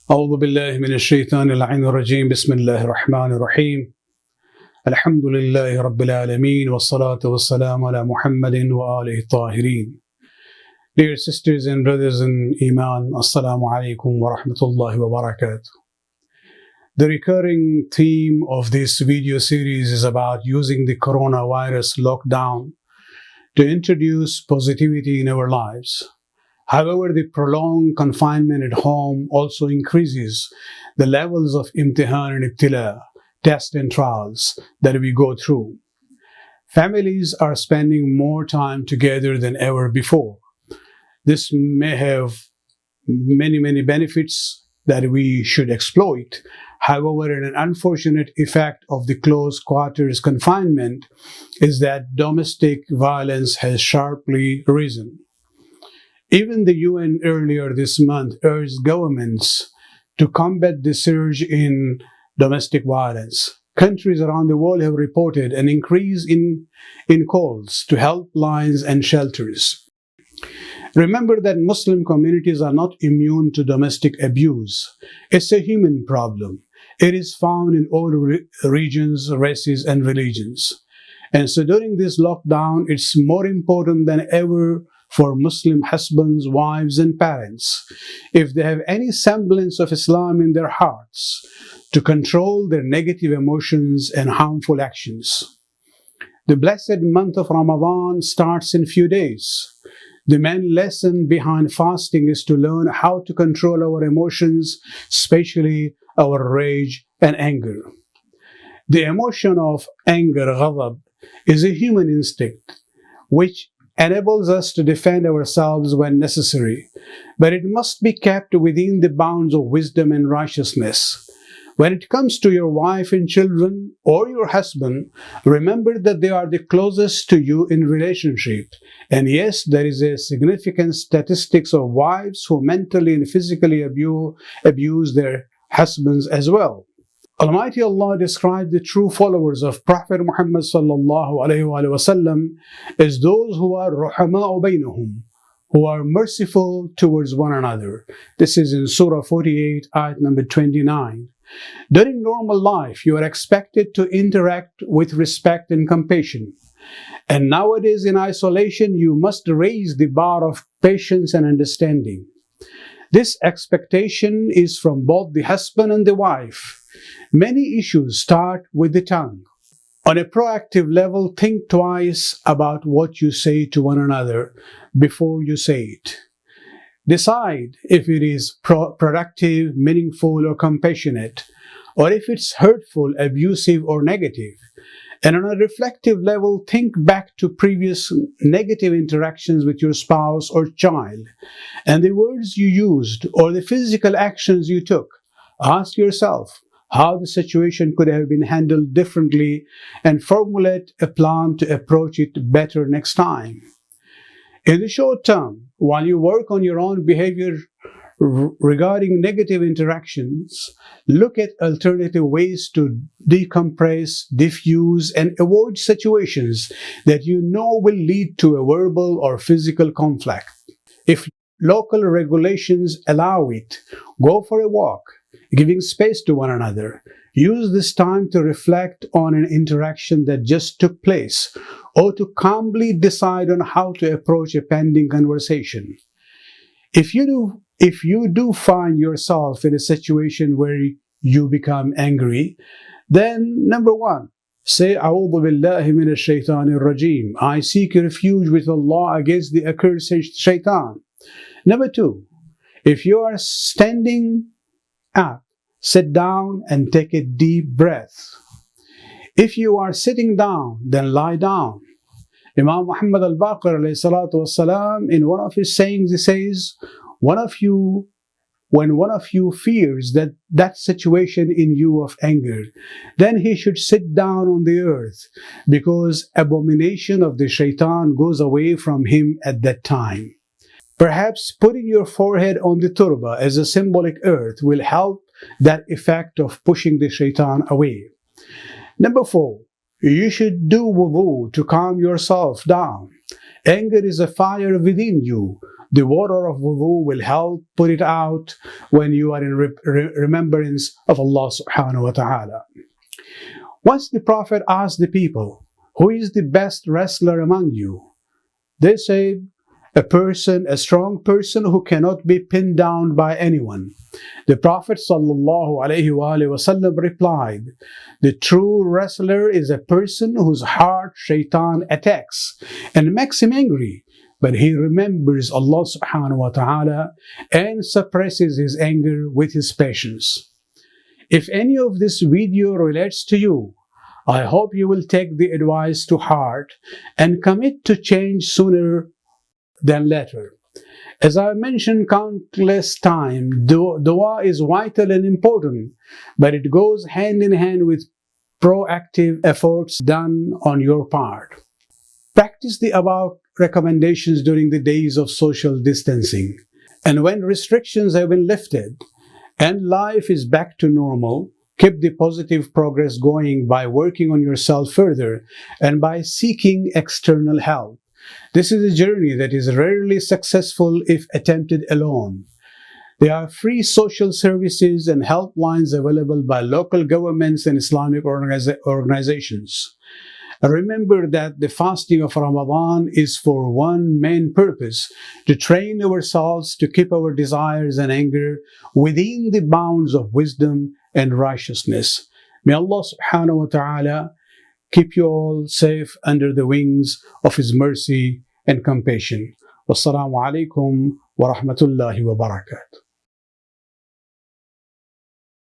أعوذ بالله من الشيطان اللعين الرجيم بسم الله الرحمن الرحيم الحمد لله رب العالمين والصلاة والسلام على محمد وآله الطاهرين. Dear sisters and brothers in Iman, Assalamu alaikum wa rahmatullahi wa barakatuh. The recurring theme of this video series is about using the coronavirus lockdown to introduce positivity in our lives. However, the prolonged confinement at home also increases the levels of imtihan and ibtila, tests and trials that we go through. Families are spending more time together than ever before. This may have many benefits that we should exploit. However, an unfortunate effect of the close quarters confinement is that domestic violence has sharply risen. Even the UN earlier this month urged governments to combat the surge in domestic violence. Countries around the world have reported an increase in calls to helplines and shelters. Remember that Muslim communities are not immune to domestic abuse. It's a human problem. It is found in all regions, races, and religions. And so during this lockdown, it's more important than ever for Muslim husbands, wives, and parents, if they have any semblance of Islam in their hearts, to control their negative emotions and harmful actions. The blessed month of Ramadan starts in few days. The main lesson behind fasting is to learn how to control our emotions, especially our rage and anger. The emotion of anger, ghadab, is a human instinct, which enables us to defend ourselves when necessary, but it must be kept within the bounds of wisdom and righteousness. When it comes to your wife and children or your husband, remember that they are the closest to you in relationship. And yes, there is a significant statistics of wives who mentally and physically abuse their husbands as well. Almighty Allah described the true followers of Prophet Muhammad sallallahu alaihi wasallam as those who are ruhama'u baynahum, who are merciful towards one another. This is in Surah 48, ayat number 29. During normal life, you are expected to interact with respect and compassion. And nowadays in isolation, you must raise the bar of patience and understanding. This expectation is from both the husband and the wife. Many issues start with the tongue. On a proactive level, think twice about what you say to one another before you say it. Decide if it is productive, meaningful, or compassionate, or if it's hurtful, abusive, or negative. And on a reflective level, think back to previous negative interactions with your spouse or child, and the words you used or the physical actions you took. Ask yourself how the situation could have been handled differently and formulate a plan to approach it better next time. In the short term, while you work on your own behavior regarding negative interactions, look at alternative ways to decompress, diffuse, and avoid situations that you know will lead to a verbal or physical conflict. If local regulations allow it, go for a walk, giving space to one another. Use this time to reflect on an interaction that just took place, or to calmly decide on how to approach a pending conversation. If you do find yourself in a situation where you become angry, then number one, say, A'udhu billahi minash shaitanir rajim. I seek refuge with Allah against the accursed shaitan. Number two, if you are standing up, sit down and take a deep breath. If you are sitting down, then lie down. Imam Muhammad al-Baqir alayhi salatu wasalam, in one of his sayings, he says, when one of you fears that situation in you of anger, then he should sit down on the earth, because abomination of the shaitan goes away from him at that time. Perhaps putting your forehead on the turba as a symbolic earth will help that effect of pushing the shaitan away. Number four, you should do wudu to calm yourself down. Anger is a fire within you. The water of wudu will help put it out when you are in remembrance of Allah subhanahu wa ta'ala. Once the Prophet asked the people, "Who is the best wrestler among you?" They said, a strong person who cannot be pinned down by anyone. The Prophet ﷺ replied, "The true wrestler is a person whose heart shaitan attacks and makes him angry, but he remembers Allah subhanahu wa ta'ala and suppresses his anger with his patience." If any of this video relates to you, I hope you will take the advice to heart and commit to change sooner than later. As I mentioned countless times, dua is vital and important, but it goes hand in hand with proactive efforts done on your part. Practice the above recommendations during the days of social distancing. And when restrictions have been lifted and life is back to normal, keep the positive progress going by working on yourself further and by seeking external help. This is a journey that is rarely successful if attempted alone. There are free social services and helplines available by local governments and Islamic organizations. Remember that the fasting of Ramadan is for one main purpose: to train ourselves to keep our desires and anger within the bounds of wisdom and righteousness. May Allah subhanahu wa ta'ala keep you all safe under the wings of His mercy and compassion. Wassalamu alaikum wa rahmatullahi wa barakatuh.